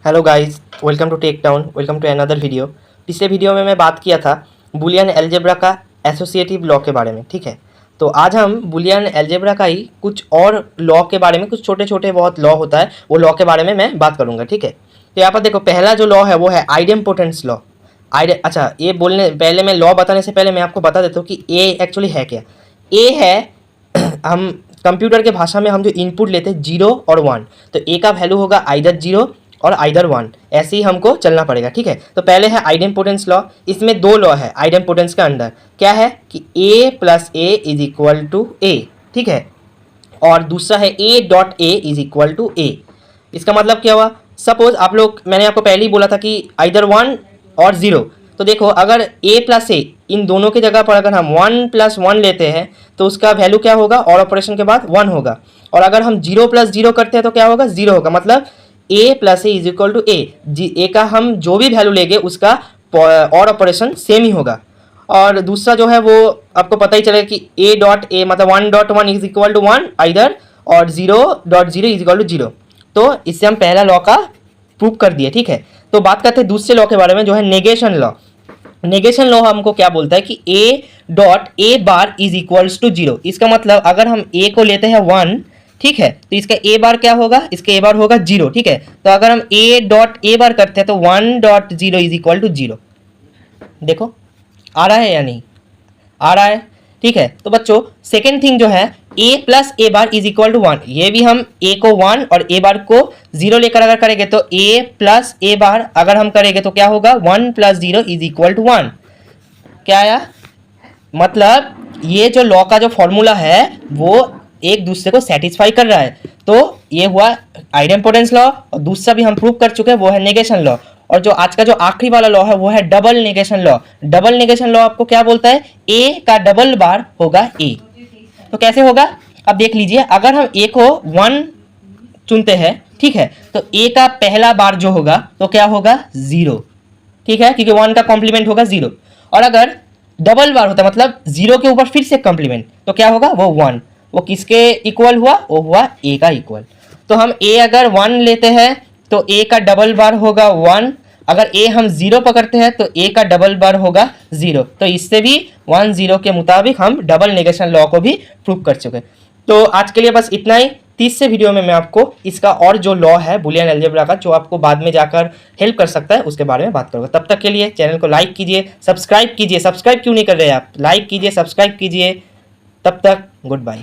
Hello guys, welcome to Tech Town, welcome to another video. पिछले video में मैं बात किया था बुलियन अलजेब्रा का एसोसिएटिव लॉ के बारे में। ठीक है, तो आज हम बुलियन अलजेब्रा का ही कुछ और लॉ के बारे में, कुछ छोटे छोटे बहुत लॉ होता है, वो लॉ के बारे में मैं बात करूंगा। ठीक है, तो यहाँ पर देखो, पहला जो लॉ है वो है आइडेम्पोटेंस लॉ। अच्छा, ये बोलने पहले, मैं लॉ बताने से पहले मैं आपको बता देता हूँ कि ए एक्चुअली है क्या। ए है हम कंप्यूटर के भाषा में हम जो इनपुट लेते हैं 0 और 1, तो ए का वैल्यू होगा आइदर 0 और आइदर 1, ऐसे ही हमको चलना पड़ेगा। ठीक है, तो पहले है आइडेम्पोटेंस लॉ। इसमें दो लॉ है आइडेम्पोटेंस के अंदर। क्या है कि a plus A is equal to A. ठीक है, और दूसरा है a dot A is equal to A. इसका मतलब क्या हुआ, सपोज आप लोग, मैंने आपको पहले ही बोला था कि आइदर 1 और 0, तो देखो अगर a प्लस ए, इन दोनों की जगह पर अगर हम 1 प्लस 1 लेते हैं तो उसका वैल्यू क्या होगा, और ऑपरेशन के बाद 1 होगा। और अगर हम 0 प्लस 0 करते हैं तो क्या होगा, 0 होगा। मतलब a plus A is equal to A का हम जो भी वैल्यू लेंगे उसका और ऑपरेशन सेम ही होगा। और दूसरा जो है वो आपको पता ही चलेगा कि a डॉट ए मतलब 1.1 इज इक्वल टू 1 आइदर, और 0.0 इज इक्वल टू 0। तो इससे हम पहला लॉ का प्रूव कर दिए। ठीक है, तो बात करते हैं दूसरे लॉ के बारे में, जो है नेगेशन लॉ। नेगेशन लॉ हमको क्या बोलता है कि a dot A bar is equals to 0। इसका मतलब अगर हम a को लेते हैं 1, ठीक है, तो इसका a बार क्या होगा, इसका a बार होगा 0। ठीक है, तो अगर हम a डॉट ए बार करते हैं तो 1.0 इज इक्वल टू 0। देखो आ रहा है या नहीं आ रहा है। ठीक है, तो बच्चों सेकेंड थिंग जो है a plus A bar is equal to 1, ये भी हम a को 1 और a बार को 0 लेकर अगर करेंगे तो a प्लस ए बार अगर हम करेंगे तो क्या होगा, 1 प्लस 0 इज इक्वल टू 1। क्या आया, मतलब ये जो लॉ का जो फॉर्मूला है वो एक दूसरे को सेटिस्फाई कर रहा है। तो ये हुआ आइडेम्पोटेंस लॉ, और दूसरा भी हम प्रूव कर चुके हैं वो है नेगेशन लॉ। और जो आज का जो आखिरी वाला लॉ है वो है double negation law. Double negation law आपको क्या बोलता है, ए का डबल बार होगा ए। तो कैसे होगा, अब देख लीजिए, अगर हम ए को 1 चुनते हैं, ठीक है, तो ए का पहला बार जो होगा तो क्या होगा, 0। ठीक है, क्योंकि 1 का कॉम्प्लीमेंट होगा 0। और अगर डबल बार होता है मतलब 0 के ऊपर फिर से कॉम्प्लीमेंट, तो क्या होगा, वो 1। वो किसके इक्वल हुआ, वो हुआ ए का इक्वल। तो हम ए अगर 1 लेते हैं तो ए का डबल बार होगा 1। अगर ए हम 0 पकड़ते हैं तो ए का डबल बार होगा 0। तो इससे भी 1 0 के मुताबिक हम डबल नेगेशन लॉ को भी प्रूव कर चुके। तो आज के लिए बस इतना ही। तीसरे वीडियो में मैं आपको इसका और जो लॉ है बुलियन अलजेब्रा का, जो आपको बाद में जाकर हेल्प कर सकता है, उसके बारे में बात करूंगा। तब तक के लिए चैनल को लाइक कीजिए, सब्सक्राइब कीजिए। सब्सक्राइब क्यों नहीं कर रहे आप, लाइक कीजिए, सब्सक्राइब कीजिए। तब तक गुड बाय।